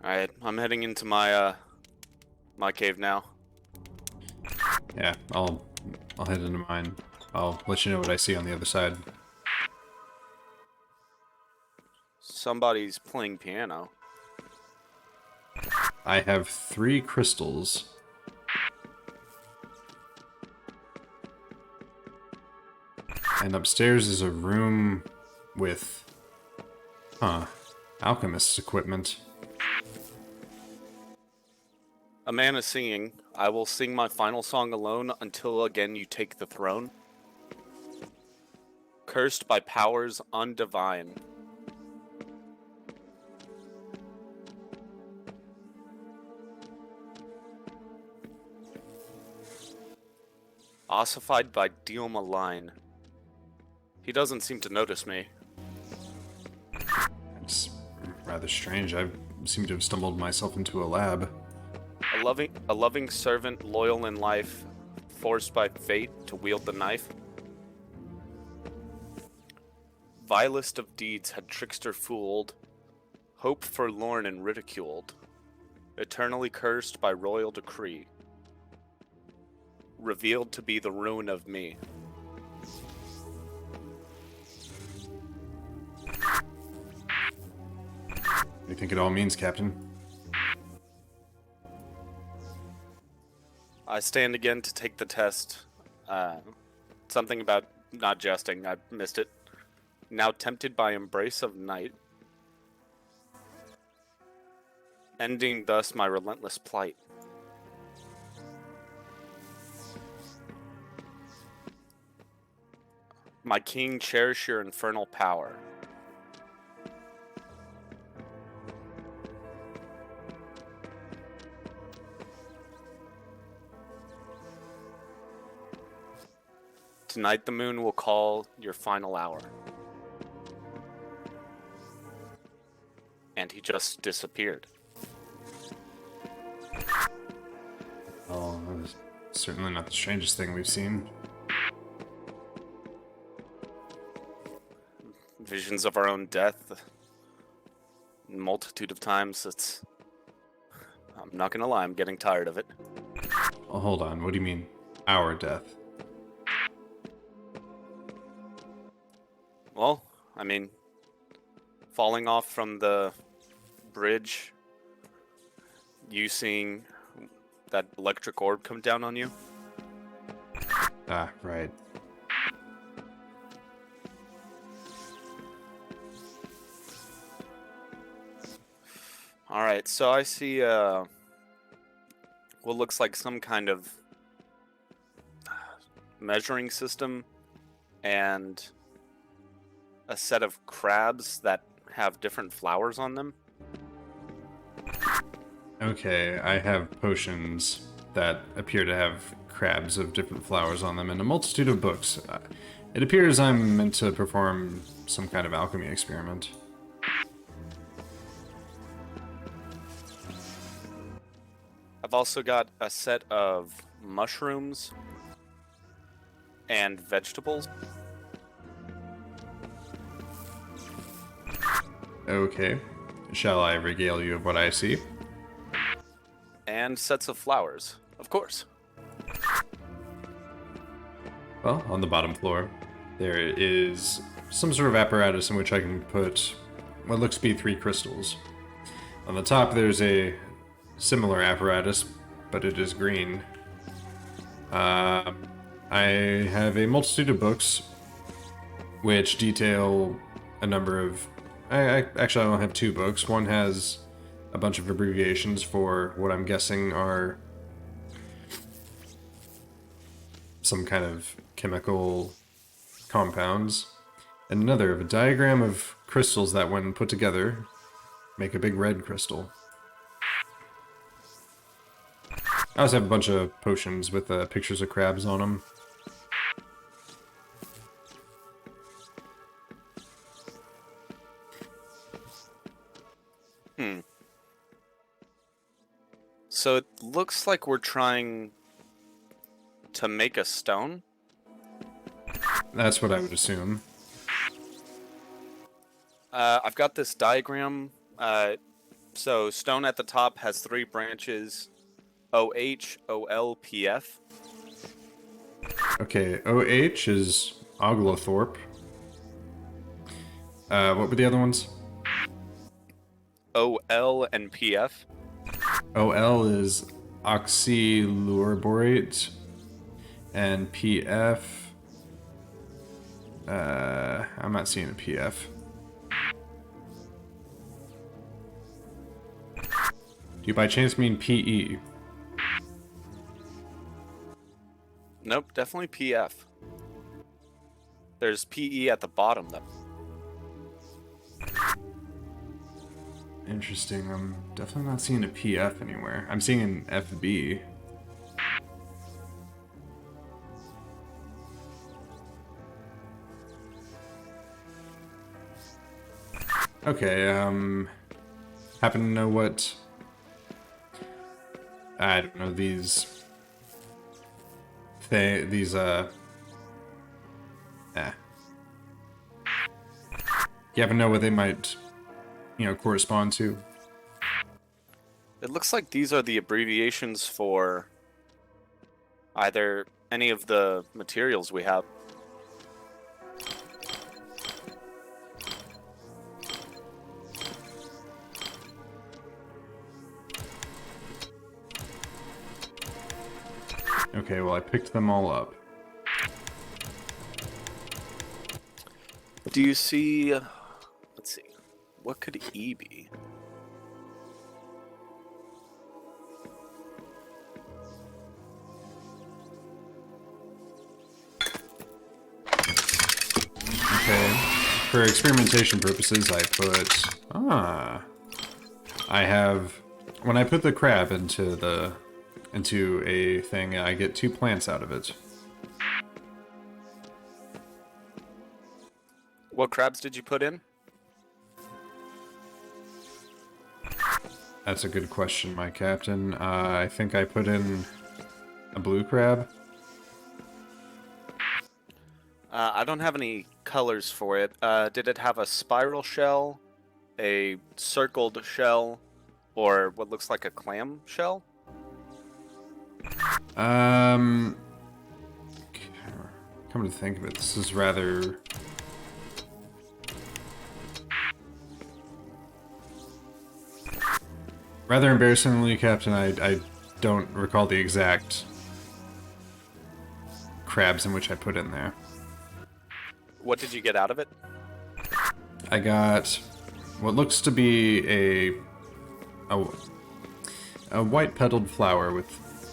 Alright, I'm heading into my my cave now. Yeah, I'll head into mine. I'll let you know what I see on the other side. Somebody's playing piano. I have 3 crystals. And upstairs is a room with, alchemist's equipment. A man is singing, "I will sing my final song alone until again you take the throne. Cursed by powers undivine. Ossified by deal malign. He doesn't seem to notice me. It's rather strange. I seem to have stumbled myself into a lab. A loving servant, loyal in life, forced by fate to wield the knife. Vilest of deeds had trickster fooled, hope forlorn and ridiculed, eternally cursed by royal decree, revealed to be the ruin of me. What do you think it all means, Captain? I stand again to take the test. Something about not jesting, I missed it. Now tempted by embrace of night, ending thus my relentless plight. My king, cherish your infernal power. Tonight the moon will call your final hour. And he just disappeared. Oh, that was certainly not the strangest thing we've seen. Visions of our own death. A multitude of times. I'm not gonna lie, I'm getting tired of it. Oh, hold on. What do you mean, our death? Well, I mean, falling off from the bridge, you seeing that electric orb come down on you. Ah, right. Alright, so I see what looks like some kind of measuring system and a set of crabs that have different flowers on them. Okay, I have potions that appear to have crabs of different flowers on them and a multitude of books. It appears I'm meant to perform some kind of alchemy experiment. I've also got a set of mushrooms and vegetables. Okay, shall I regale you of what I see? And sets of flowers, of course. Well, on the bottom floor, there is some sort of apparatus in which I can put what looks to be 3 crystals. On the top, there's a similar apparatus, but it is green. I have a multitude of books which detail a number of... Actually, I don't have 2 books. One has a bunch of abbreviations for what I'm guessing are some kind of chemical compounds, and another of a diagram of crystals that, when put together, make a big red crystal. I also have a bunch of potions with pictures of crabs on them. So it looks like we're trying to make a stone. That's what I would assume. I've got this diagram. So stone at the top has 3 branches: OH, OL, PF. Okay, OH is Oglethorpe. What were the other ones? OL and PF. OL is oxylureborate, and PF. I'm not seeing a PF. Do you by chance mean PE? Nope, definitely PF. There's PE at the bottom though. Interesting. I'm definitely not seeing a PF anywhere. I'm seeing an FB. Okay, happen to know what... I don't know, these... You happen to know what they might, correspond to? It looks like these are the abbreviations for either any of the materials we have. Okay, well, I picked them all up. Do you see... Let's see. What could E be? Okay. For experimentation purposes, I put... I have... When I put the crab into a thing, I get 2 plants out of it. What crabs did you put in? That's a good question, my captain. I think I put in a blue crab. I don't have any colors for it. Did it have a spiral shell, a circled shell, or what looks like a clam shell? Come to think of it, this is rather... Rather embarrassingly, Captain, I don't recall the exact crabs in which I put in there. What did you get out of it? I got what looks to be a white petaled flower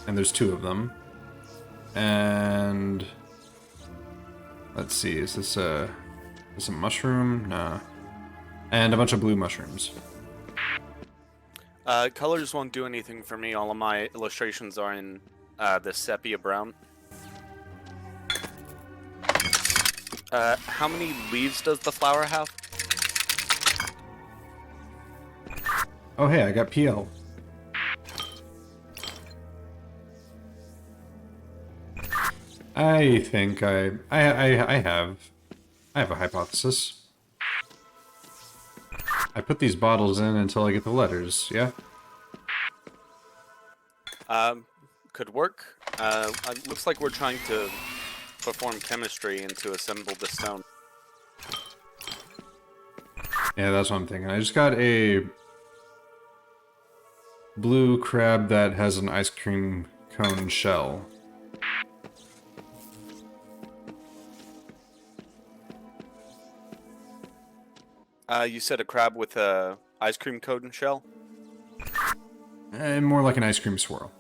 and there's 2 of them. And let's see, is this a mushroom? Nah. And a bunch of blue mushrooms. Colors won't do anything for me. All of my illustrations are in the sepia brown. How many leaves does the flower have? Oh hey, I got PL. I think I have a hypothesis. I put these bottles in until I get the letters, yeah? Could work. It looks like we're trying to perform chemistry and to assemble the stone. Yeah, that's what I'm thinking. I just got a blue crab that has an ice cream cone shell. You said a crab with a ice cream cone shell? More like an ice cream swirl.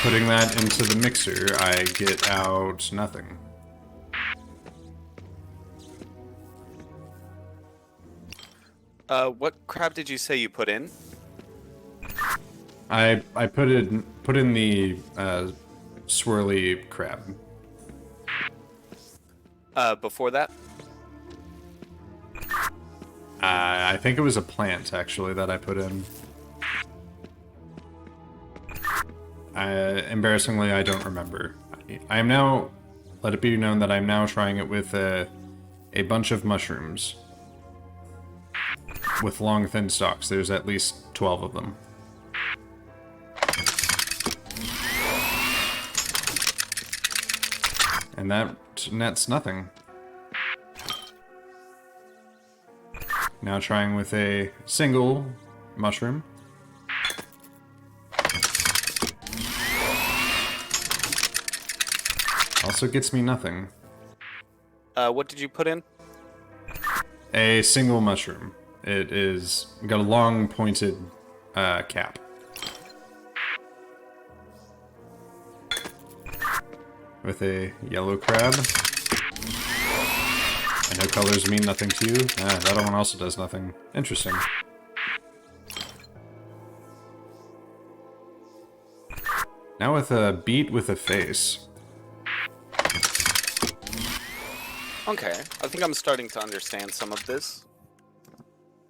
Putting that into the mixer, I get out nothing. What crab did you say you put in? I put in the swirly crab. Before that? I think it was a plant actually that I put in. Embarrassingly, I don't remember. I am now... Let it be known that I'm now trying it with a bunch of mushrooms. With long, thin stalks. There's at least 12 of them. And that nets nothing. Now trying with a single mushroom. Also gets me nothing. What did you put in? A single mushroom. It is got a long pointed cap. With a yellow crab. I know colors mean nothing to you. That one also does nothing. Interesting. Now with a beat with a face. Okay, I think I'm starting to understand some of this.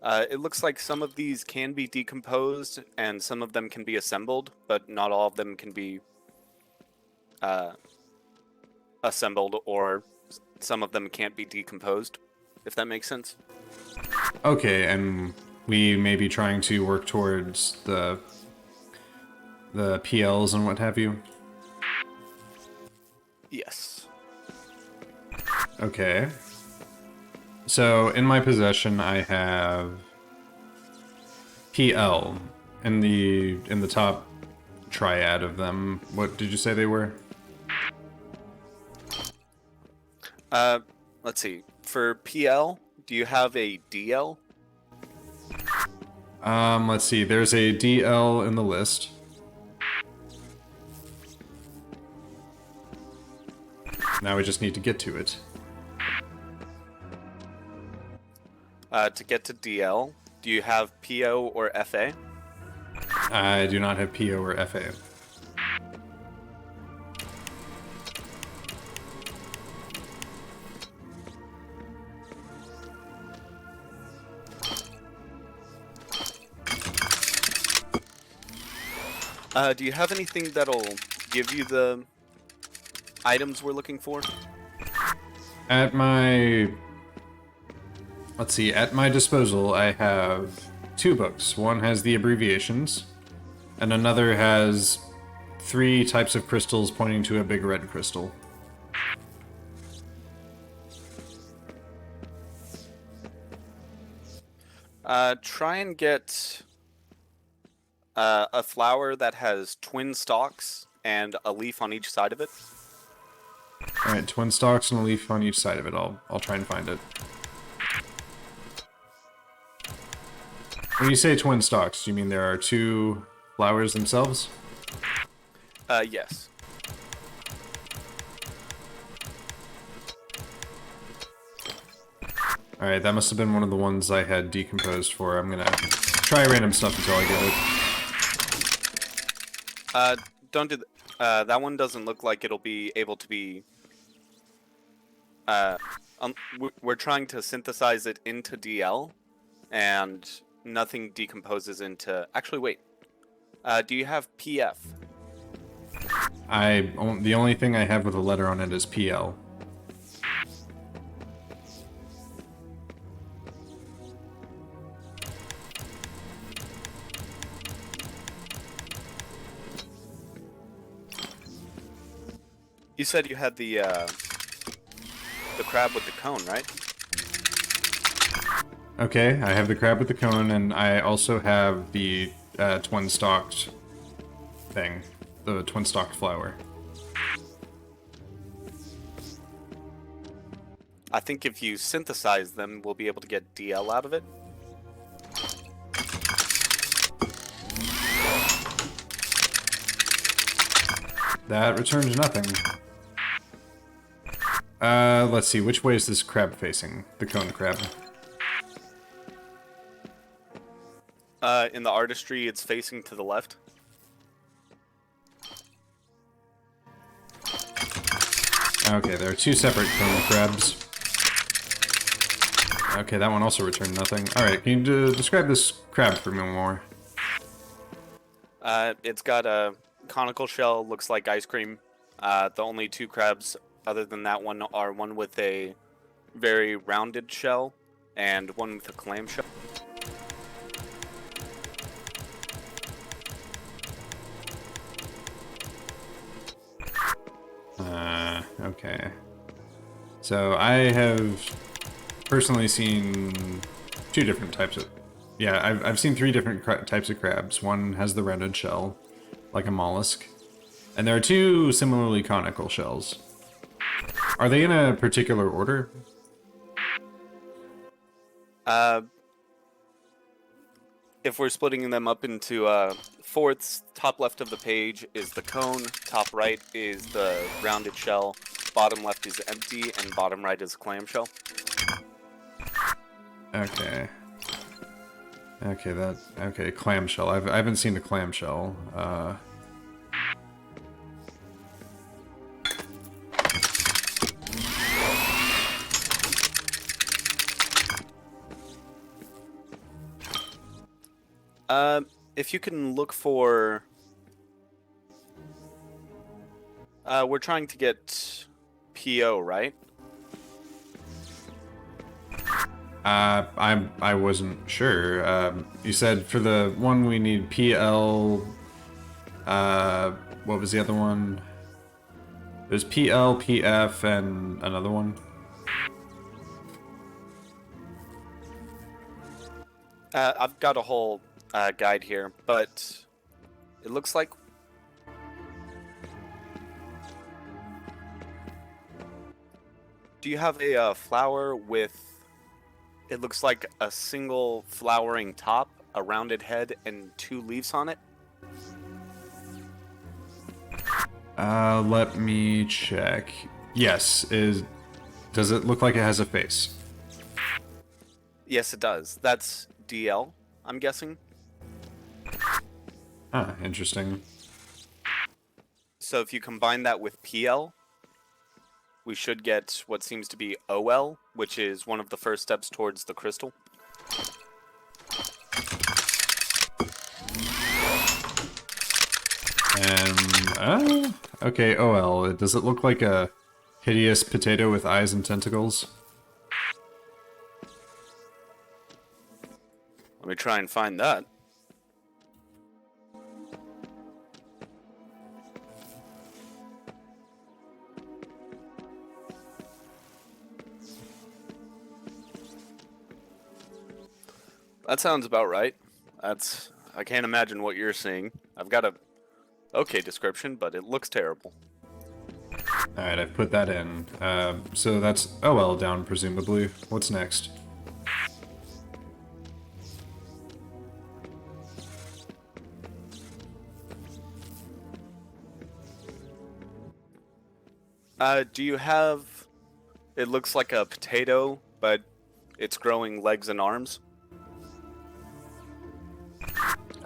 It looks like some of these can be decomposed, and some of them can be assembled, but not all of them can be assembled, or some of them can't be decomposed, if that makes sense. Okay, and we may be trying to work towards the PLs and what have you? Yes. Okay. So, in my possession, I have PL in the top triad of them. What did you say they were? Let's see. For PL, do you have a DL? Let's see. There's a DL in the list. Now we just need to get to it. To get to DL, do you have PO or FA? I do not have PO or FA. Do you have anything that'll give you the items we're looking for? At my... Let's see, at my disposal I have 2 books. One has the abbreviations, and another has 3 types of crystals pointing to a big red crystal. Try and get a flower that has twin stalks and a leaf on each side of it. Alright, twin stalks and a leaf on each side of it. I'll try and find it. When you say twin stalks, do you mean there are 2 flowers themselves? Yes. Alright, that must have been one of the ones I had decomposed for. I'm gonna try random stuff until I get it. Don't do that one doesn't look like it'll be able to be... we're trying to synthesize it into DL, and nothing decomposes into... Actually, wait. Do you have PF? The only thing I have with a letter on it is PL. You said you had the crab with the cone, right? Okay, I have the crab with the cone, and I also have the twin-stalked thing. The twin-stalked flower. I think if you synthesize them, we'll be able to get DL out of it. That returns nothing. Let's see, which way is this crab facing? The cone crab. In the artistry, it's facing to the left. Okay, there are 2 separate cone crabs. Okay, that one also returned nothing. Alright, can you describe this crab for me more? It's got conical shell looks like ice cream. The only two crabs other than that one are one with a very rounded shell and one with a clam shell. Okay. So I have personally seen two different types of... Yeah, I've seen three different types of crabs. One has the rounded shell, like a mollusk. And there are two similarly conical shells. Are they in a particular order? If we're splitting them up into fourths, top left of the page is the cone, top right is the rounded shell, bottom left is empty, and bottom right is clamshell. Okay. Okay, clamshell. I haven't seen the clamshell. If you can look for... we're trying to get PO, right? I wasn't sure. You said for the one we need PL. What was the other one? There's PL, PF, and another one. I've got a whole guide here, but it looks like... Do you have a flower with... It looks like a single flowering top, a rounded head, and two leaves on it? Let me check. Yes, does it look like it has a face? Yes, it does. That's DL, I'm guessing. Ah, interesting. So if you combine that with PL, we should get what seems to be OL, which is one of the first steps towards the crystal. And, okay, OL. Does it look like a hideous potato with eyes and tentacles? Let me try and find that. That sounds about right. I can't imagine what you're seeing. I've got a okay description, but it looks terrible. Alright, I've put that in. So that's OL down, presumably. What's next? Do you have... It looks like a potato, but it's growing legs and arms.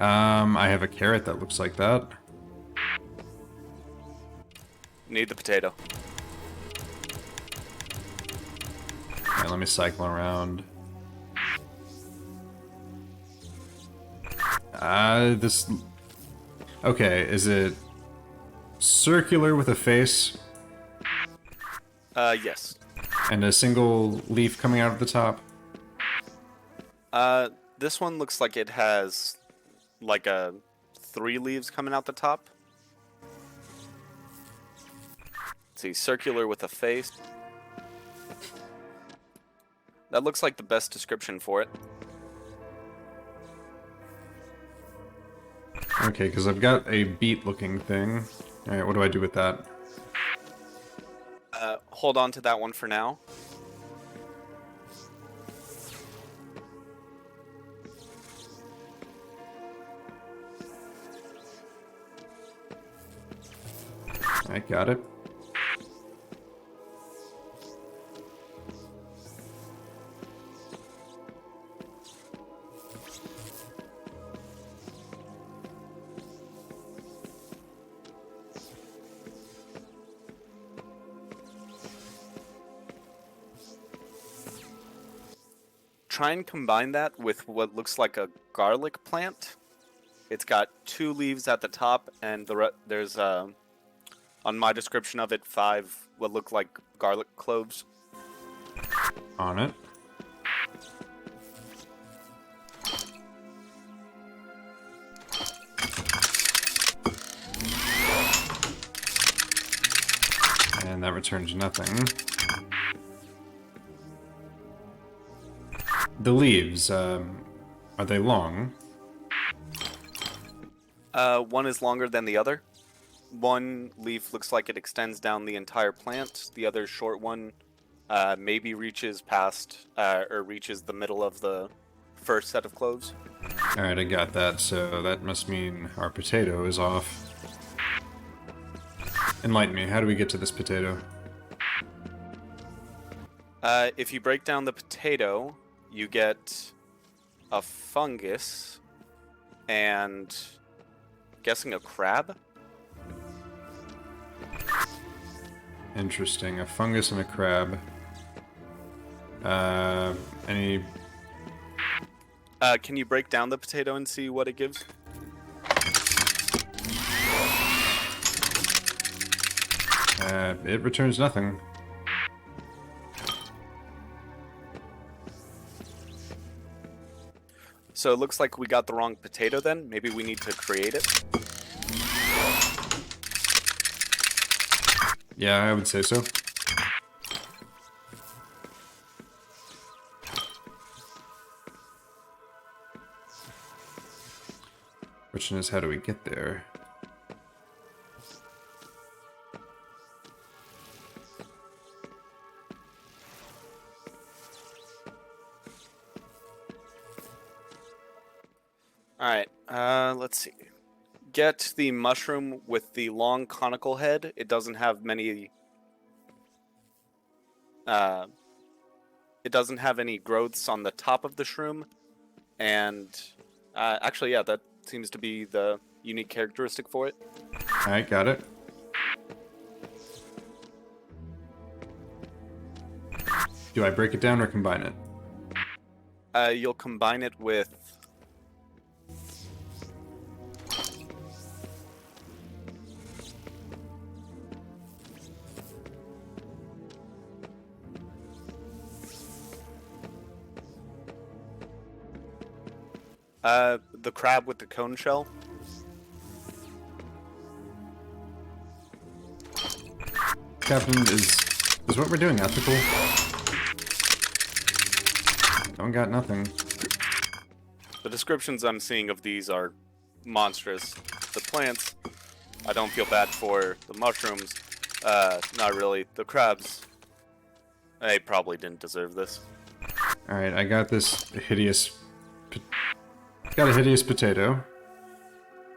I have a carrot that looks like that. Need the potato. Alright, let me cycle around. This... Okay, is it circular with a face? Yes. And a single leaf coming out of the top? This one looks like it has like 3 leaves coming out the top. Let's see, circular with a face. That looks like the best description for it. Okay, because I've got a beet-looking thing. Alright, what do I do with that? Hold on to that one for now. I got it. Try and combine that with what looks like a garlic plant. It's got 2 leaves at the top, and there's on my description of it 5 what look like garlic cloves. On it. And that returns nothing. The leaves, are they long? One is longer than the other. One leaf looks like it extends down the entire plant. The other short one maybe reaches past or reaches the middle of the first set of cloves. Alright, I got that, so that must mean our potato is off. Enlighten me, how do we get to this potato? If you break down the potato, you get a fungus and guessing a crab? Interesting, a fungus and a crab. Any... Can you break down the potato and see what it gives? It returns nothing. So it looks like we got the wrong potato then. Maybe we need to create it. Yeah, I would say so. Question is, how do we get there? Alright, let's see. Get the mushroom with the long conical head. It doesn't have many... it doesn't have any growths on the top of the shroom. And, actually, yeah, that seems to be the unique characteristic for it. Alright, got it. Do I break it down or combine it? You'll combine it with... the crab with the cone shell. Captain, is what we're doing ethical? Don't got nothing. The descriptions I'm seeing of these are monstrous. The plants, I don't feel bad for. The mushrooms, not really. The crabs, they probably didn't deserve this. Alright, I got this hideous... Got a hideous potato.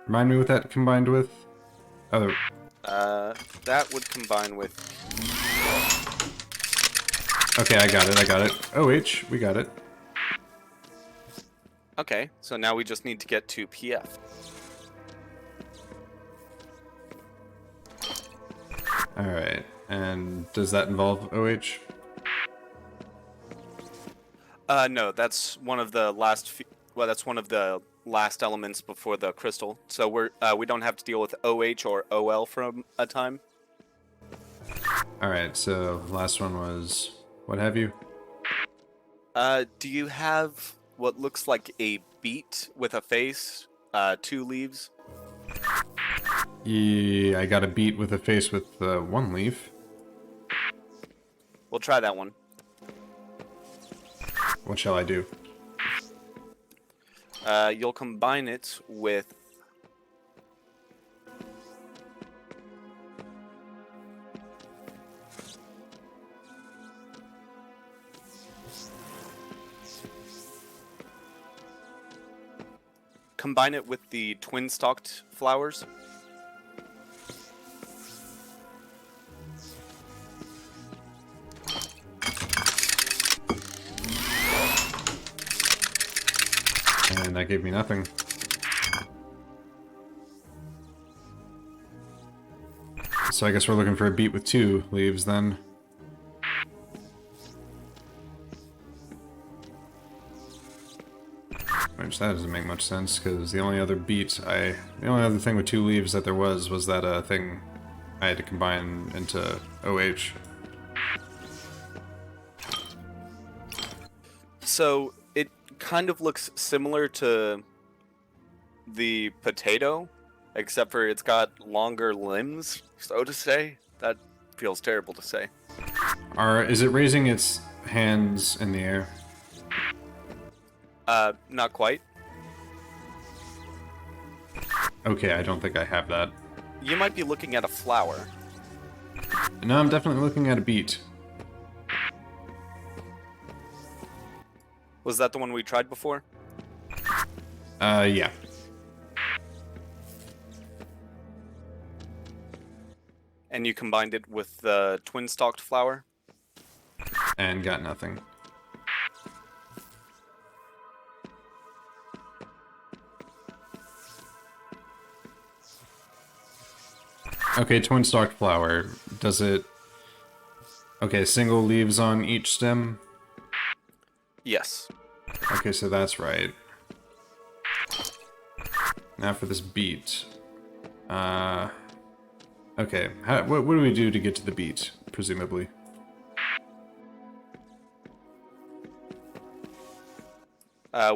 Remind me what that combined with? Other... That would combine with... Okay, I got it. OH, we got it. Okay, so now we just need to get to PF. Alright, and does that involve OH? No, that's one of the last... Well, that's one of the last elements before the crystal. So we don't have to deal with OH or OL for a time. Alright, so last one was... what have you? Do you have what looks like a beet with a face, 2 leaves? Yeah, I got a beet with a face with 1 leaf. We'll try that one. What shall I do? You'll combine it with... Combine it with the twin-stalked flowers. And that gave me nothing. So I guess we're looking for a beet with 2 leaves then. that doesn't make much sense, because the only other thing with 2 leaves that there was that thing I had to combine into OH. So it kind of looks similar to the potato, except for it's got longer limbs, so to say. That feels terrible to say. Is it raising its hands in the air? Not quite. Okay, I don't think I have that. You might be looking at a flower. No, I'm definitely looking at a beet. Was that the one we tried before? Yeah. And you combined it with the twin-stalked flower? And got nothing. Okay, twin-stalked flower. Does it... Okay, single leaves on each stem? Yes. Okay, so that's right. Now for this beet. Okay, what do we do to get to the beet, presumably?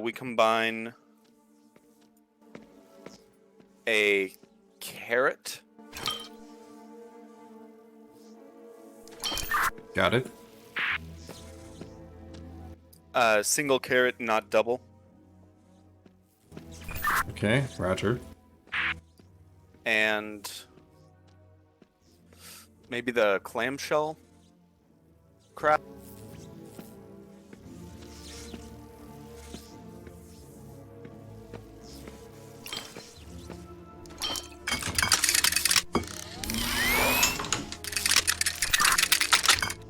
We combine a carrot. Got it. Single carrot, not double. Okay, roger. And maybe the clamshell crab.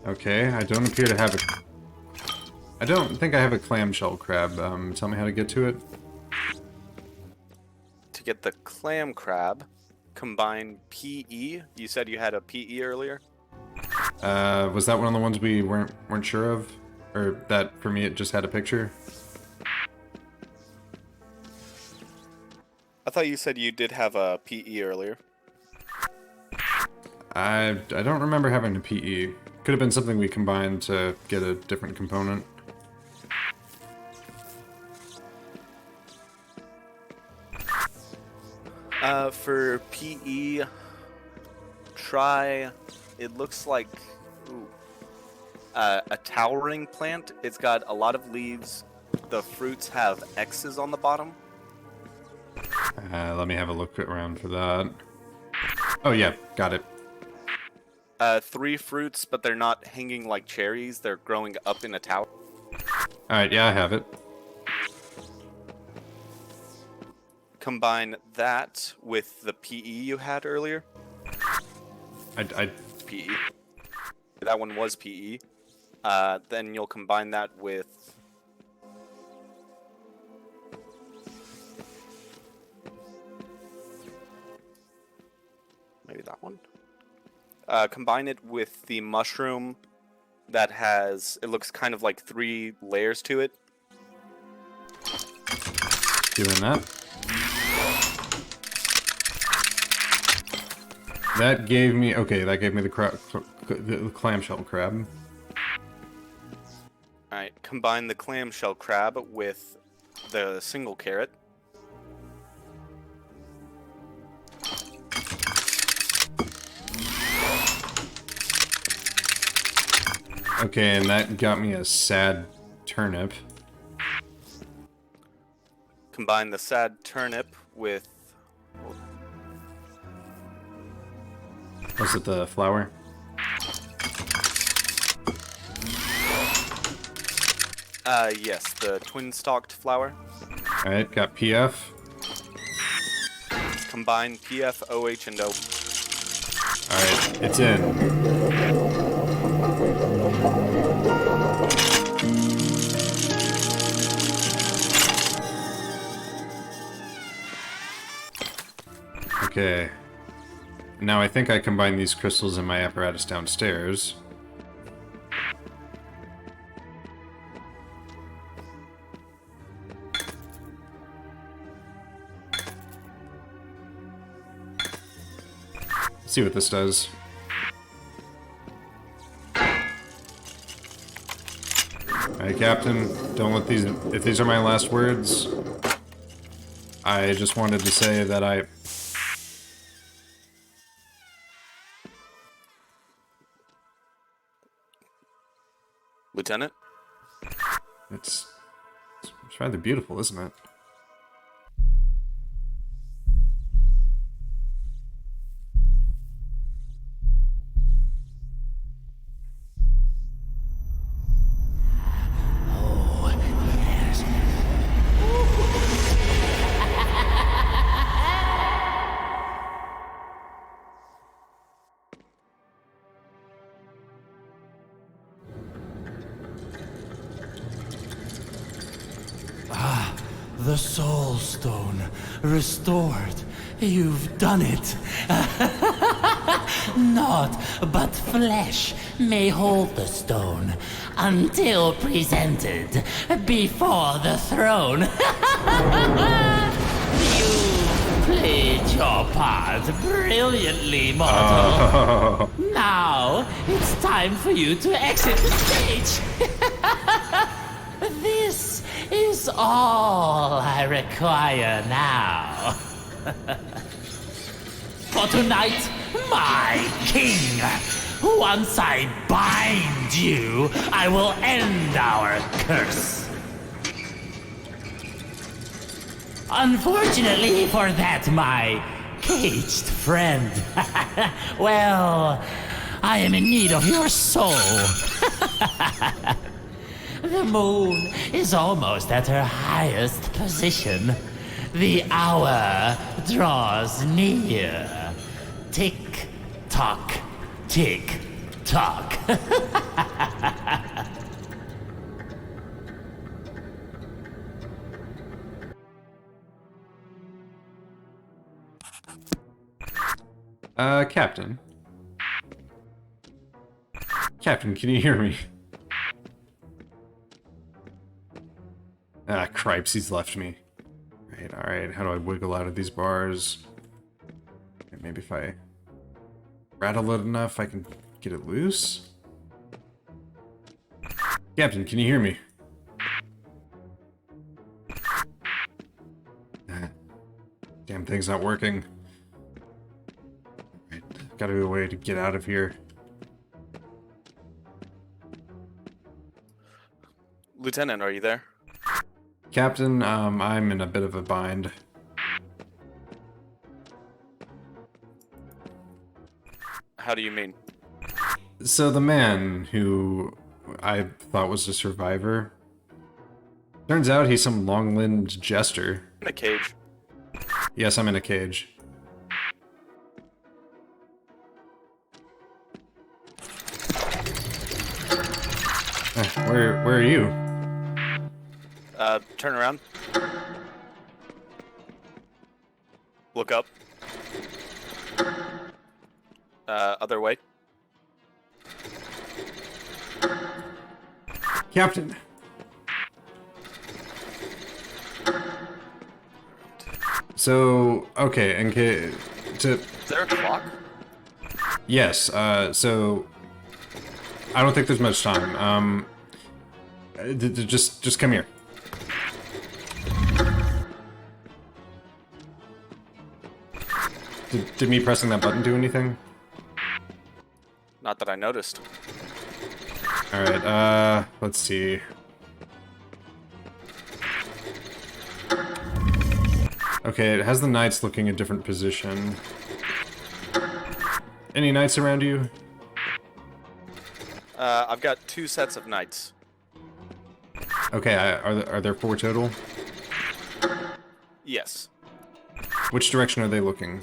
Okay, I don't appear to have a... I don't think I have a clamshell crab. Tell me how to get to it. To get the clam crab, combine PE. You said you had a PE earlier? Was that one of the ones we weren't sure of? Or that, for me, it just had a picture? I thought you said you did have a PE earlier. I don't remember having a PE. Could have been something we combined to get a different component. For PE, try, it looks like a towering plant. It's got a lot of leaves. The fruits have X's on the bottom. Let me have a look around for that. Oh yeah, got it. 3 fruits, but they're not hanging like cherries. They're growing up in a tower. Alright, yeah, I have it. Combine that with the PE you had earlier. I PE. That one was PE. Then you'll combine that with... maybe that one? Combine it with the mushroom that has... it looks kind of like 3 layers to it. doing that. That gave me... okay, that gave me the clamshell crab. Alright, combine the clamshell crab with the single carrot. Okay, and that got me a sad turnip. Combine the sad turnip with... was it the flower? Yes, the twin-stalked flower. Alright, got PF. Combine PF, OH, and O. Alright, it's in. Okay. Now I think I combine these crystals in my apparatus downstairs. see what this does. Alright, Captain, don't let these... If these are my last words, I just wanted to say that I... Lieutenant? It's rather beautiful, isn't it? The Soul Stone restored. You've done it. Naught but flesh may hold the stone until presented before the throne. You played your part brilliantly, mortal. Now it's time for you to exit the stage. This is all I require now. For tonight, my king, once I bind you, I will end our curse. Unfortunately for that, my caged friend, well, I am in need of your soul. The moon is almost at her highest position. The hour draws near. Tick tock, tick tock. Captain. Captain, can you hear me? Ah, cripes, he's left me. Alright, how do I wiggle out of these bars? Maybe if I rattle it enough, I can get it loose? Captain, can you hear me? Damn thing's not working. Alright, gotta be a way to get out of here. Lieutenant, are you there? Captain, I'm in a bit of a bind. How do you mean? So the man who I thought was a survivor, turns out he's some long-limbed jester. In a cage. Yes, I'm in a cage. Where are you? Turn around. Look up. Other way. Captain. So, okay, Is there a clock? yes, so I don't think there's much time. Just come here. Did me pressing that button do anything? Not that I noticed. Alright, let's see. Okay, it has the knights looking a different position. Any knights around you? I've got 2 sets of knights. Okay, are there 4 total? Yes. Which direction are they looking?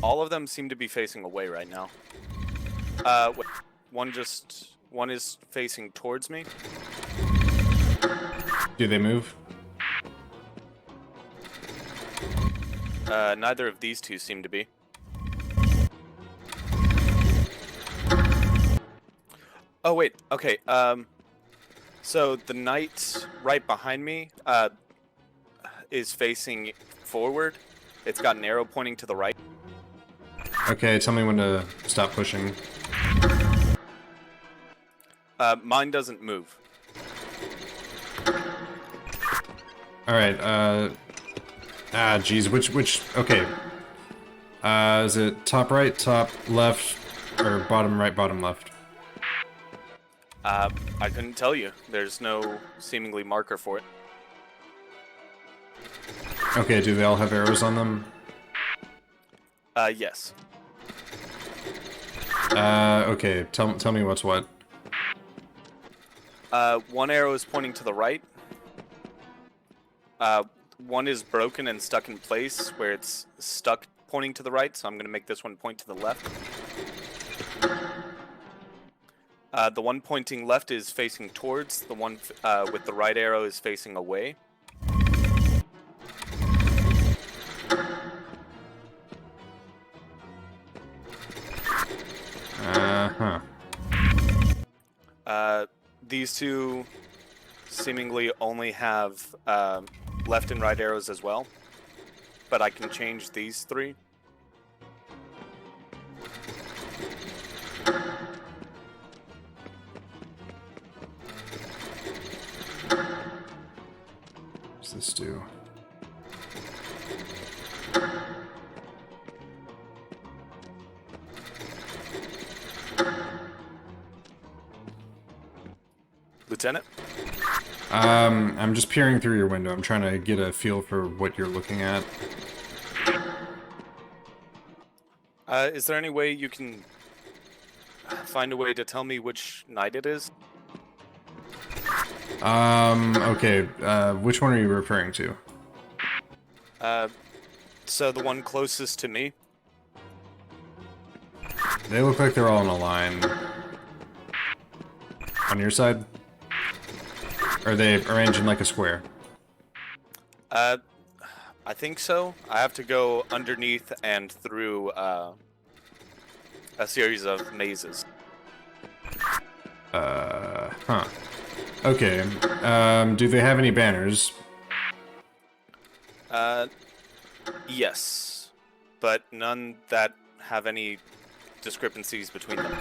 All of them seem to be facing away right now. Wait, one is facing towards me. Do they move? Neither of these 2 seem to be. Oh wait, okay, so the knight right behind me, is facing forward, It's got an arrow pointing to the right. Okay, tell me when to stop pushing. Mine doesn't move. Alright, geez, which, okay. Is it top right, top left, or bottom right, bottom left? I couldn't tell you. There's no seemingly marker for it. Okay, do they all have arrows on them? Yes. Okay, tell me what's what. One arrow is pointing to the right. One is broken and stuck in place where it's stuck pointing to the right, so I'm going to make this one point to the left. The one pointing left is facing towards, the one with the right arrow is facing away. These two seemingly only have left and right arrows as well, but I can change these three. What's this do? Lieutenant? I'm just peering through your window. I'm trying to get a feel for what you're looking at. Is there any way you can find a way to tell me which night it is? Okay, which one are you referring to? So the one closest to me? They look like they're all in a line. On your side? Or are they arranged in like a square? I think so. I have to go underneath and through a series of mazes. Huh. Okay. Do they have any banners? Yes. But none that have any discrepancies between them.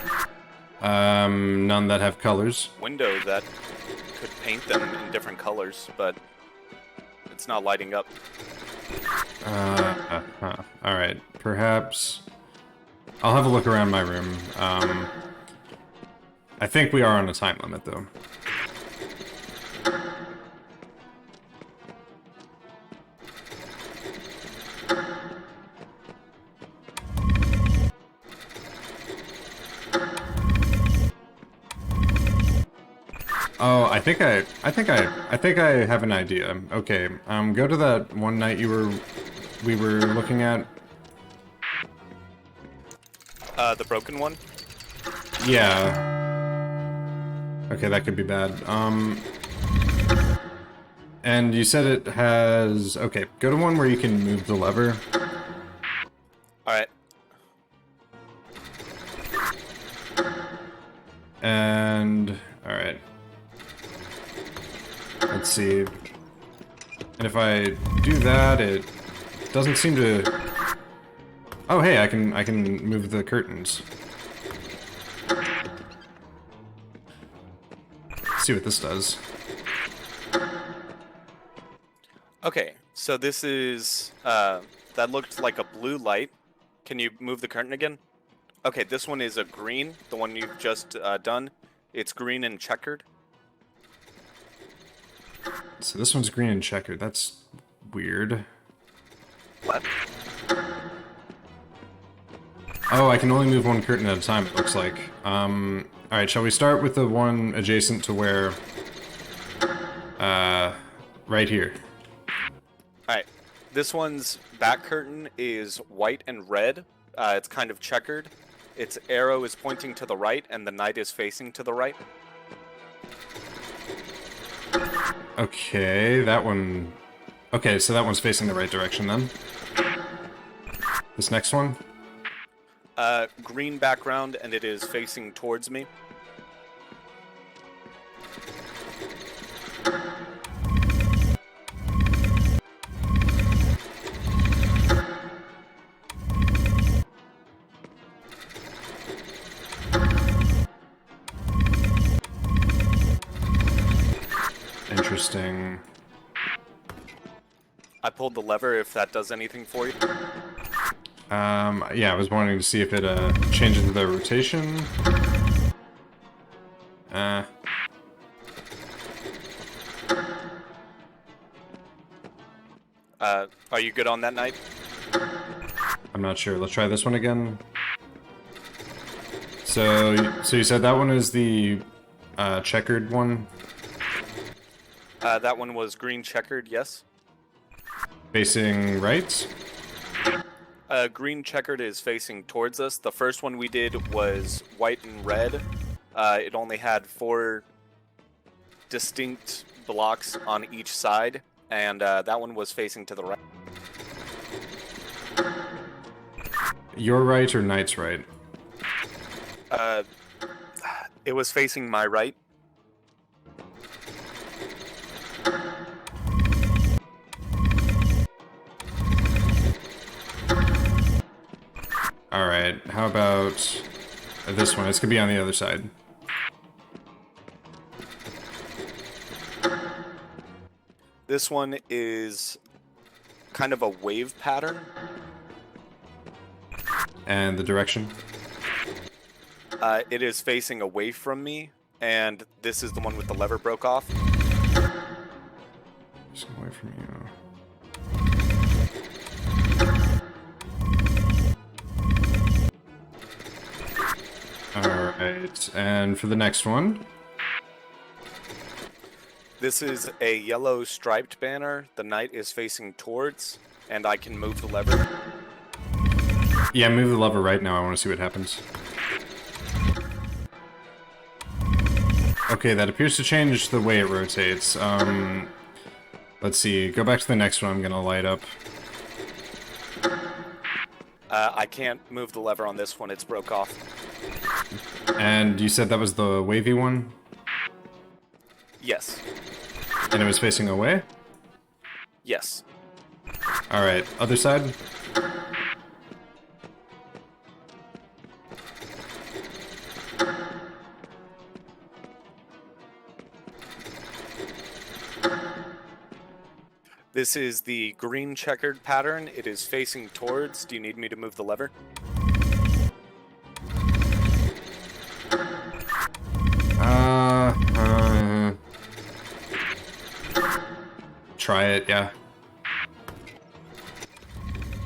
None that have colors? Window that could paint them in different colors, but it's not lighting up. Alright, perhaps... I'll have a look around my room. I think we are on a time limit, though. Oh, I think I have an idea. Okay, go to that one night we were looking at. The broken one? Yeah. Okay, that could be bad. And you said it has... Okay, go to one where you can move the lever. Alright. And... Alright. Let's see. And if I do that, it doesn't seem to... Oh, hey, I can move the curtains. Let's see what this does. Okay, so this is, that looked like a blue light. Can you move the curtain again? Okay, this one is a green, the one you've just done. It's green and checkered. So this one's green and checkered. That's weird. What? Oh, I can only move one curtain at a time, it looks like. Alright, shall we start with the one adjacent to where... right here. Alright, this one's back curtain is white and red. It's kind of checkered. Its arrow is pointing to the right, and the knight is facing to the right. Okay, that one... Okay, so that one's facing the right direction then. This next one? Green background, and it is facing towards me. interesting. I pulled the lever if that does anything for you. Yeah, I was wanting to see if it changes the rotation. Are you good on that night? I'm not sure. Let's try this one again. So you said that one is the checkered one? That one was green checkered, yes. Facing right? Green checkered is facing towards us. The first one we did was white and red. It only had 4 distinct blocks on each side, and that one was facing to the right. Your right or knight's right? It was facing my right. Alright, how about this one? It's gonna be on the other side. This one is kind of a wave pattern. And the direction? It is facing away from me, and this is the one with the lever broke off. Just away from you. Alright, and for the next one? This is a yellow striped banner. The knight is facing towards, and I can move the lever. Yeah, move the lever right now. I want to see what happens. Okay, that appears to change the way it rotates. Let's see. Go back to the next one I'm gonna light up. I can't move the lever on this one. It's broke off. And you said that was the wavy one? Yes. And it was facing away? Yes. Alright, other side? This is the green checkered pattern. It is facing towards. Do you need me to move the lever? Try it, yeah.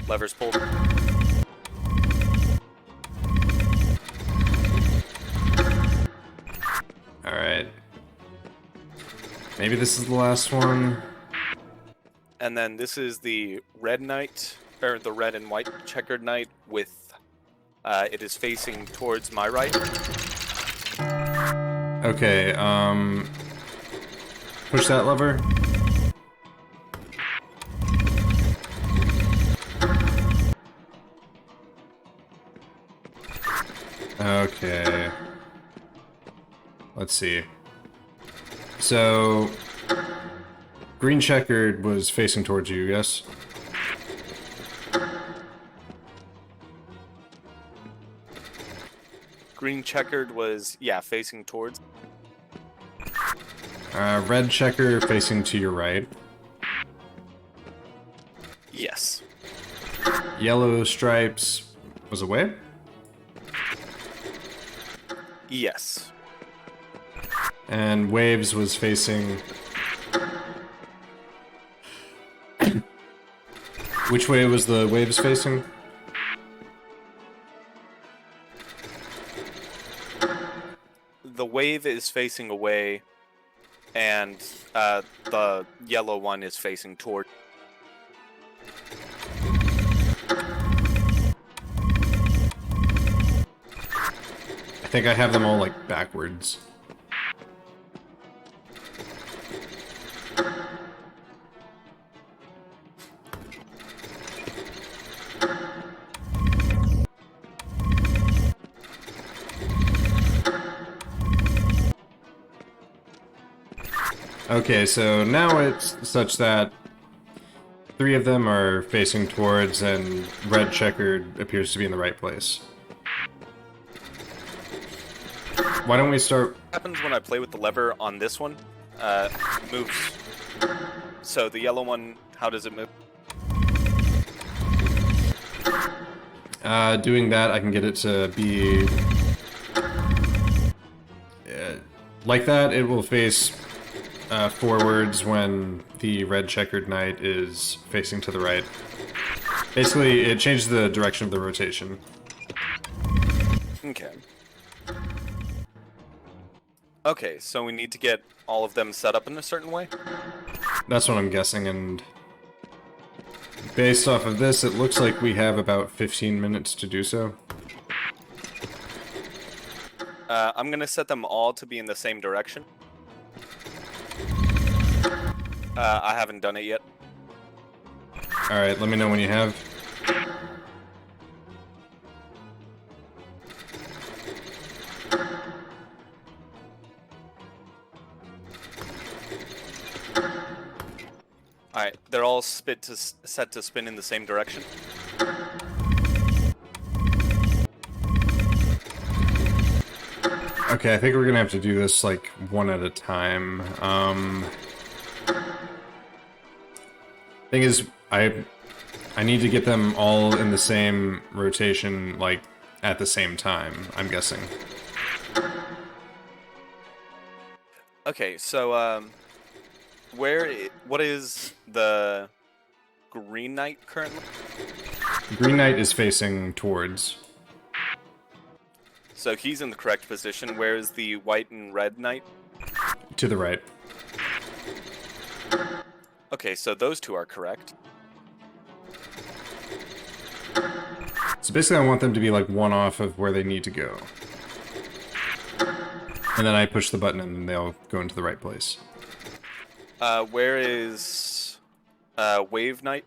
Lever's pulled. Alright. Maybe this is the last one. And then this is the red knight, or the red and white checkered knight with, it is facing towards my right. Okay, push that lever. Okay. Let's see. So, green checkered was facing towards you, yes? Green checkered was, yeah, facing towards. Red checker facing to your right. Yes. Yellow stripes was away? Yes. And waves was facing... Which way was the waves facing? The wave is facing away, and the yellow one is facing toward. I think I have them all, like, backwards. Okay, so now it's such that 3 of them are facing towards, and red checkered appears to be in the right place. Why don't we start... What happens when I play with the lever on this one? Moves So the yellow one, how does it move? Doing that, I can get it to be like that. It will face forwards when the red checkered knight is facing to the right. Basically, it changes the direction of the rotation. Okay. Okay, so we need to get all of them set up in a certain way? That's what I'm guessing, and based off of this, it looks like we have about 15 minutes to do so. I'm gonna set them all to be in the same direction. I haven't done it yet. Alright, let me know when you have. Alright, they're all set to spin in the same direction. Okay, I think we're gonna have to do this, like, one at a time. Thing is, I need to get them all in the same rotation, like, at the same time, I'm guessing. Okay, so, what is the green knight currently? Green Knight is facing towards. So he's in the correct position. Where is the white and red knight? To the right. Okay, so those two are correct. So basically I want them to be like one off of where they need to go. And then I push the button and they'll go into the right place. Where is Wave Knight?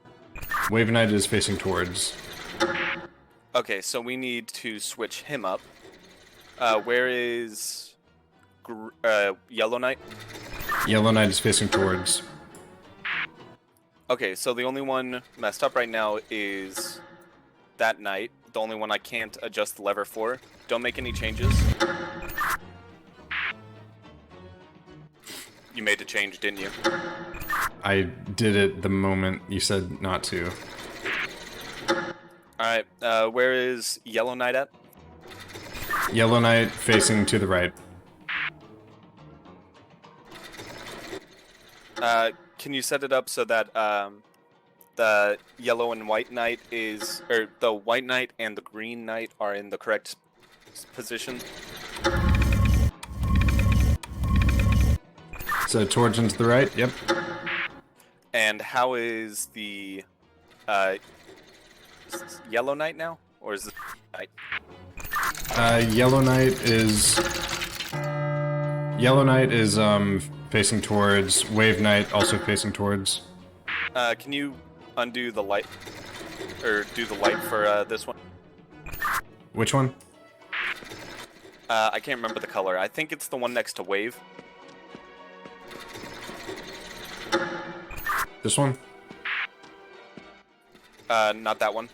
Wave Knight is facing towards. Okay, so we need to switch him up. Where is Yellow Knight? Yellow Knight is facing towards. Okay, so the only one messed up right now is that knight. The only one I can't adjust the lever for. Don't make any changes. You made a change, didn't you? I did it the moment you said not to. Alright, where is Yellow Knight at? Yellow Knight facing to the right. Can you set it up so that the yellow and white knight is, or the white knight and the green knight are in the correct positions? So towards and to the right, yep. And how is the yellow knight now, or is it knight? Yellow Knight is facing towards. Wave Knight also facing towards. Can you undo the light, or do the light for this one? Which one? I can't remember the color. I think it's the one next to Wave. This one? Not that one.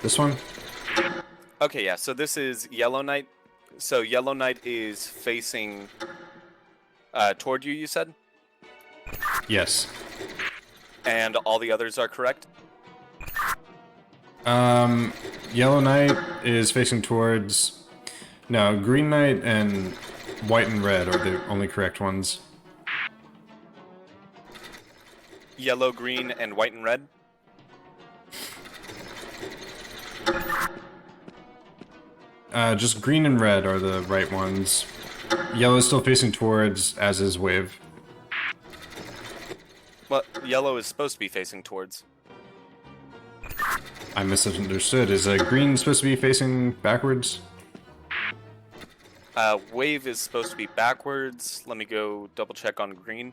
This one? Okay, yeah, so this is Yellow Knight. So Yellow Knight is facing toward you, you said? Yes. And all the others are correct? Yellow Knight is facing towards... No, Green Knight and White and Red are the only correct ones. Yellow, green, and white and red? Just green and red are the right ones. Yellow is still facing towards, as is Wave. Well, yellow is supposed to be facing towards. I misunderstood. Is green supposed to be facing backwards? Wave is supposed to be backwards. Let me go double check on green.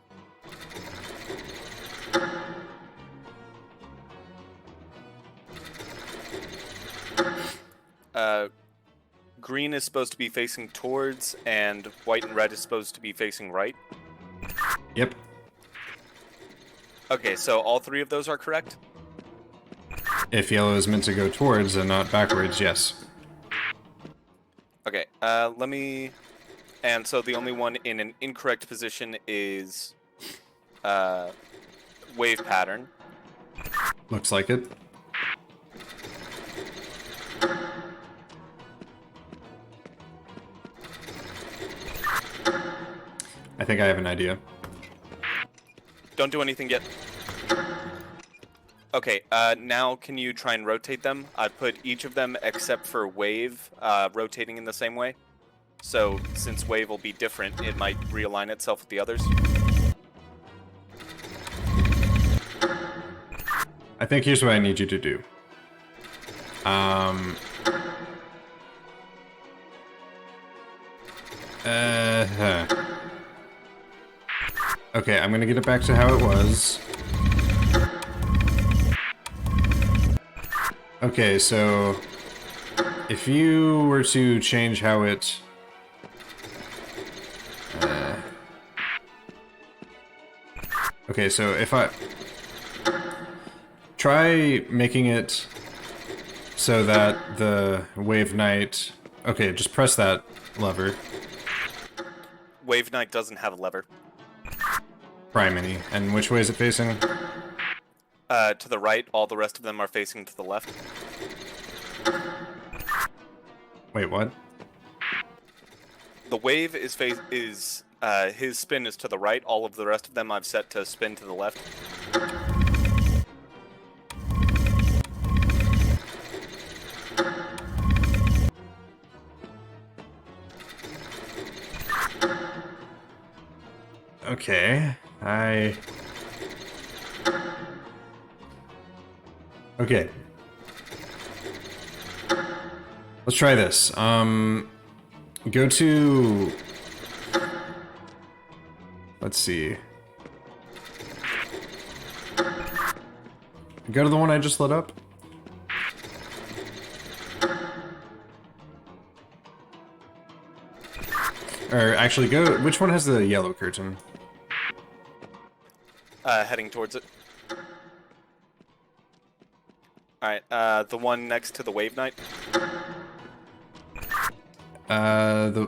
Green is supposed to be facing towards, and white and red is supposed to be facing right. Yep. Okay, so all three of those are correct? If yellow is meant to go towards and not backwards, yes. Okay, let me... And so the only one in an incorrect position is wave pattern. Looks like it. I think I have an idea. Don't do anything yet. Okay, now can you try and rotate them? I put each of them except for wave rotating in the same way. So since wave will be different, it might realign itself with the others. I think here's what I need you to do. Okay, I'm gonna get it back to how it was. Okay, so if you were to change how it... Okay, so if I... Try making it so that the Wave Knight... Okay, just press that lever. Wave Knight doesn't have a lever. Primary. And which way is it facing? To the right, all the rest of them are facing to the left. Wait, what? The wave is his spin is to the right. All of the rest of them I've set to spin to the left. Okay, Okay. Let's try this. Go to... Let's see. Go to the one I just lit up. Or actually, go... Which one has the yellow curtain? Heading towards it. Alright, the one next to the Wave Knight. The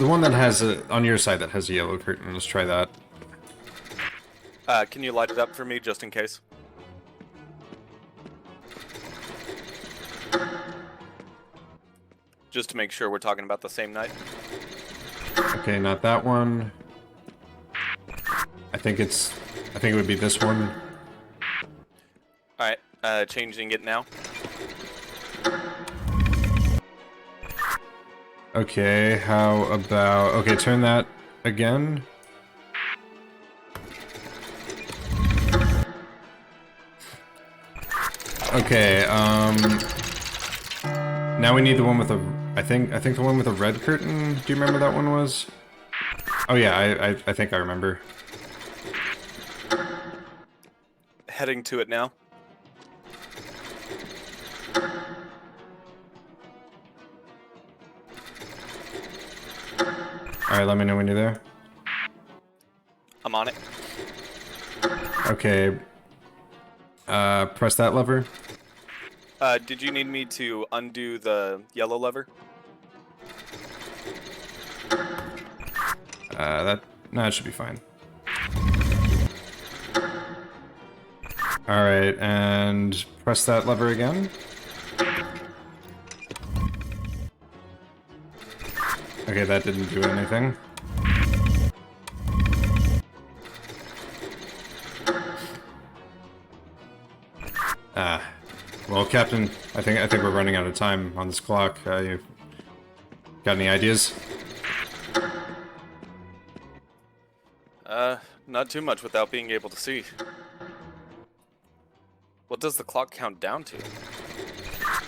one that has a... On your side that has a yellow curtain. Let's try that. Can you light it up for me, just in case? Just to make sure we're talking about the same night. Okay, not that one. I think it would be this one. Alright, changing it now. Okay, how about... Okay, turn that again. Okay, now we need the one with a... I think the one with a red curtain. Do you remember that one was? Oh yeah, I think I remember. Heading to it now. Alright, let me know when you're there. I'm on it. Okay. Press that lever. Did you need me to undo the yellow lever? That should be fine. Alright, and press that lever again. Okay, that didn't do anything. Well, Captain, I think we're running out of time on this clock. You got any ideas? Not too much without being able to see. What does the clock count down to?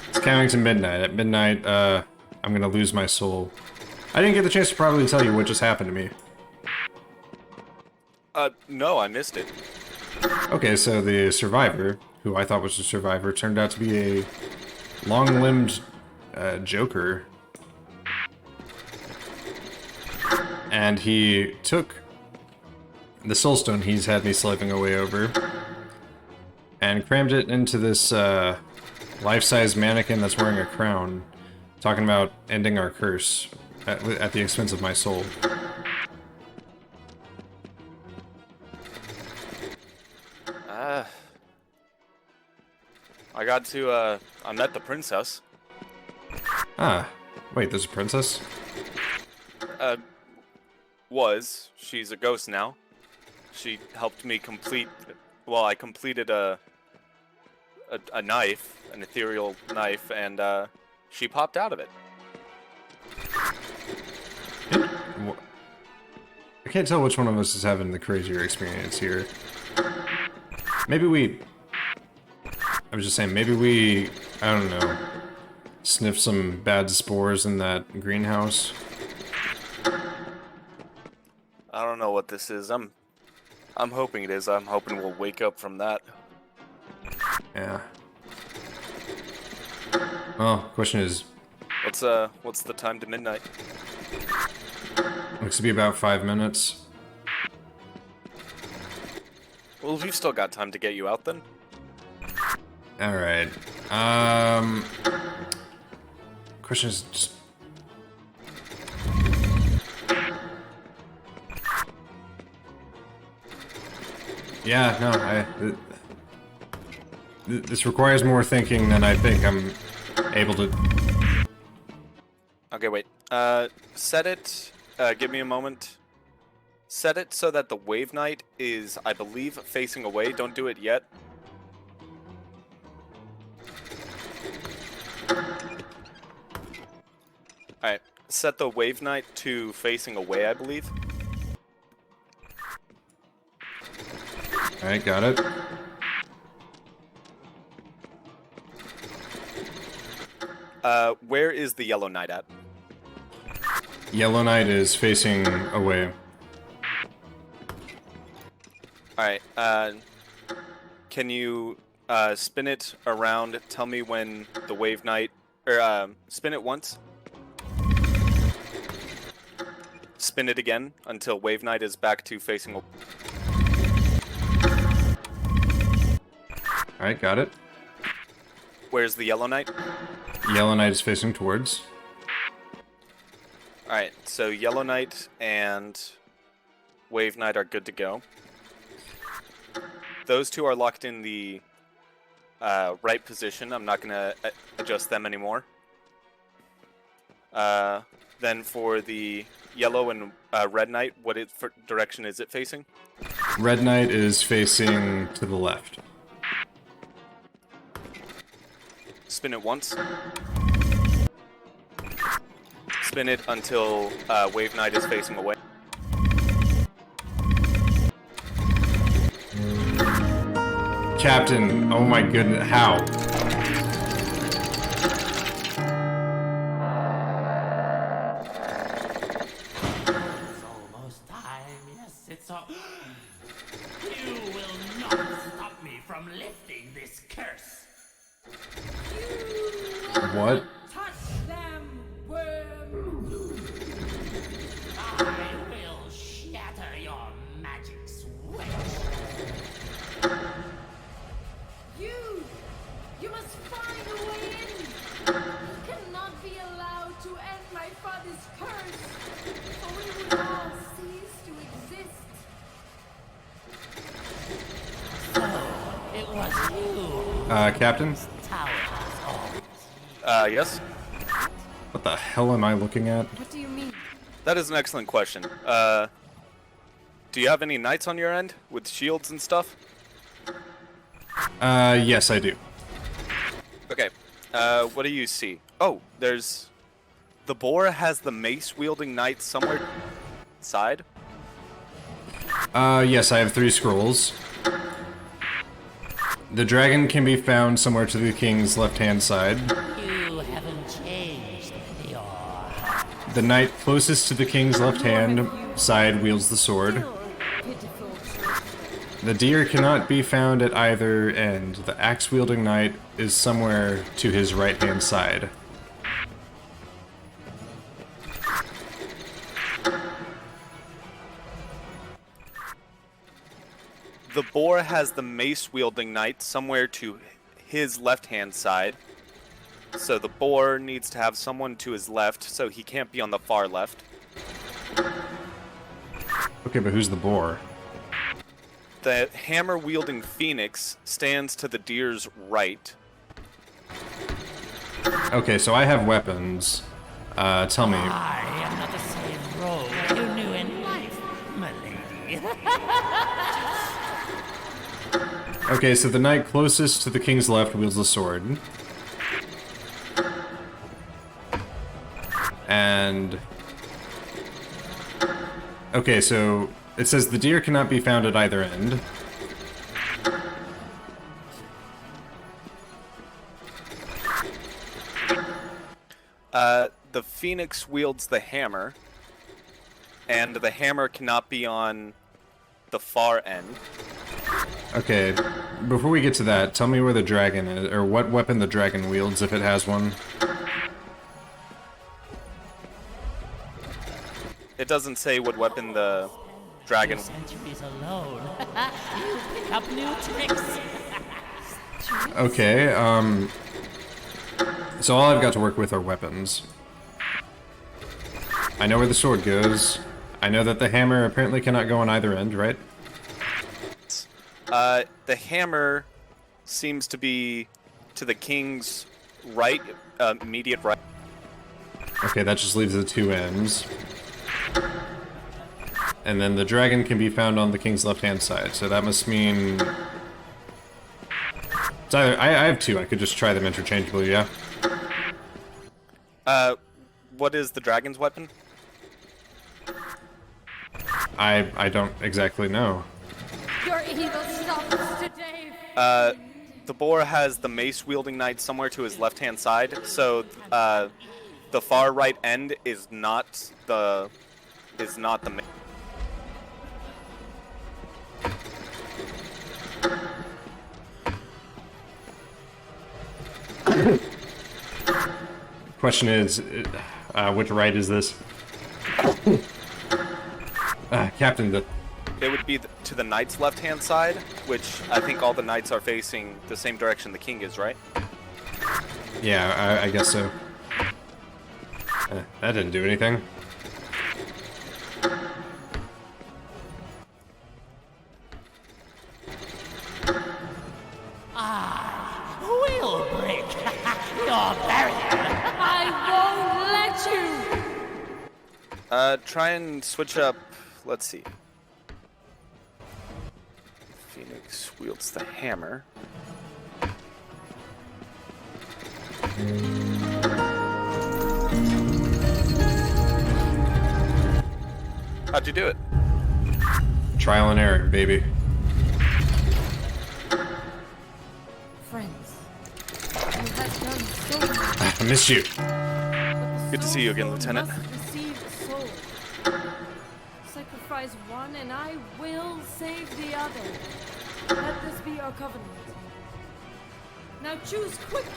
It's counting to midnight. At midnight, I'm gonna lose my soul. I didn't get the chance to probably tell you what just happened to me. No, I missed it. Okay, so the survivor, who I thought was a survivor, turned out to be a long-limbed Joker. And he took the soulstone he's had me slaving away over and crammed it into this life-size mannequin that's wearing a crown, talking about ending our curse. at the expense of my soul. I got to, I met the princess. Ah, wait, there's a princess? She's a ghost now. She helped me complete, well, I completed a knife, an ethereal knife, and, she popped out of it. I can't tell which one of us is having the crazier experience here. Maybe we... I was just saying, maybe we, I don't know, sniff some bad spores in that greenhouse. I don't know what this is. I'm hoping it is. I'm hoping we'll wake up from that. Yeah. Well, question is... What's the time to midnight? Looks to be about 5 minutes. Well, we've still got time to get you out then. Alright. Question is just... Yeah, no, this requires more thinking than I think I'm able to... Okay, wait. Set it, give me a moment. Set it so that the Wave Knight is, I believe, facing away. Don't do it yet. Alright, set the Wave Knight to facing away, I believe. Alright, got it. Where is the Yellow Knight at? Yellow Knight is facing away. Alright, can you, spin it around, tell me when the Wave Knight, or, spin it once. Spin it again until Wave Knight is back to facing away. Alright, got it. Where's the Yellow Knight? Yellow Knight is facing towards. Alright, so Yellow Knight and Wave Knight are good to go. Those two are locked in the right position. I'm not going to adjust them anymore. Then for the Yellow and Red Knight, what direction is it facing? Red Knight is facing to the left. Spin it once. Spin it until Wave Knight is facing away. Captain, oh my goodness, how? It's almost time. Yes, it's all. You will not stop me from lifting this curse. What? Touch them, worm! I will shatter your magic switch. You must find a way in! You cannot be allowed to end my father's curse, or we would all cease to exist. So, it was you. Captain? Tower has all. Yes? What the hell am I looking at? What do you mean? That is an excellent question. Do you have any knights on your end with shields and stuff? Yes, I do. Okay. What do you see? Oh, there's... The boar has the mace-wielding knight somewhere inside. Yes, I have 3 scrolls. The dragon can be found somewhere to the king's left-hand side. You haven't changed your. The knight closest to the king's left-hand side wields the sword. Pitiful. The deer cannot be found at either end. The axe-wielding knight is somewhere to his right-hand side. The boar has the mace-wielding knight somewhere to his left-hand side. So the boar needs to have someone to his left, so he can't be on the far left. Okay, but who's the boar? The hammer-wielding phoenix stands to the deer's right. Okay, so I have weapons. Tell me. I am not the same rogue you knew in life, my lady. Okay, so the knight closest to the king's left wields the sword. And... okay, so it says the deer cannot be found at either end. The phoenix wields the hammer, and the hammer cannot be on the far end. Okay, before we get to that, tell me where the dragon is, or what weapon the dragon wields, if it has one. It doesn't say what weapon the dragon... Centuries alone. You pick up new tricks. Okay, so all I've got to work with are weapons. I know where the sword goes. I know that the hammer apparently cannot go on either end, right? The hammer seems to be to the king's right, immediate right. Okay, that just leaves the two ends. And then the dragon can be found on the king's left-hand side, so that must mean... it's either... I have two, I could just try them interchangeably, yeah? What is the dragon's weapon? I don't exactly know. Your evil stops today. The boar has the mace-wielding knight somewhere to his left-hand side, so the far right end is not the mace. Question is, which right is this? Captain, It would be to the knight's left-hand side, which I think all the knights are facing the same direction the king is, right? yeah, I guess so. That didn't do anything. We'll break your barrier. I won't let you. Try and switch up. Let's see. Phoenix wields the hammer. How'd you do it? Trial and error, baby. Friends, you have done so much. I missed you. Good to see you again, Lieutenant. Must receive a soul. Sacrifice one, and I will save the other. Let this be our covenant. Now choose quickly.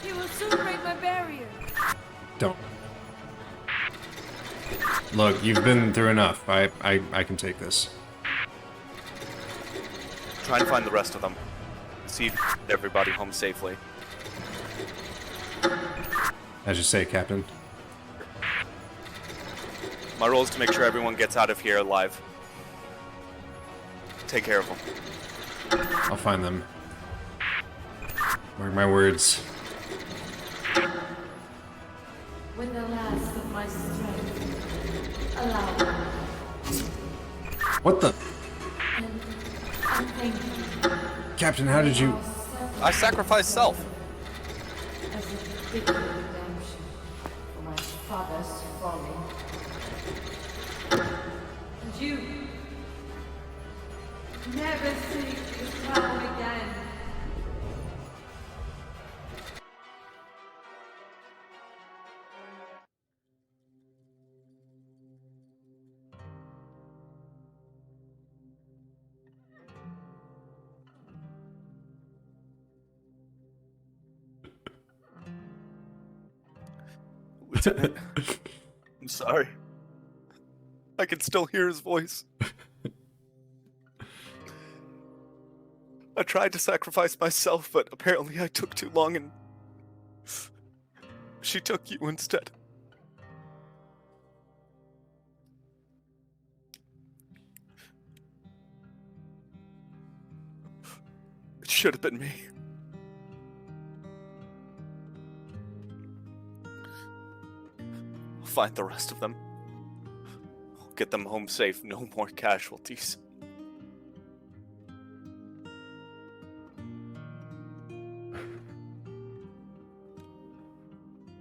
You will soon break my barrier. Don't. Look, you've been through enough. I can take this. Try and find the rest of them. See if everybody home safely. As you say, Captain. My role is to make sure everyone gets out of here alive. Take care of them. I'll find them. Mark my words. With the last of my strength, allow me. What the? And I thank you. Captain, how did you... I sacrifice self. As a big redemption for my father's folly. And you never seek this crown again. Lieutenant, I'm sorry. I can still hear his voice. I tried to sacrifice myself, but apparently I took too long and She took you instead. It should have been me. I'll find the rest of them. I'll get them home safe, no more casualties.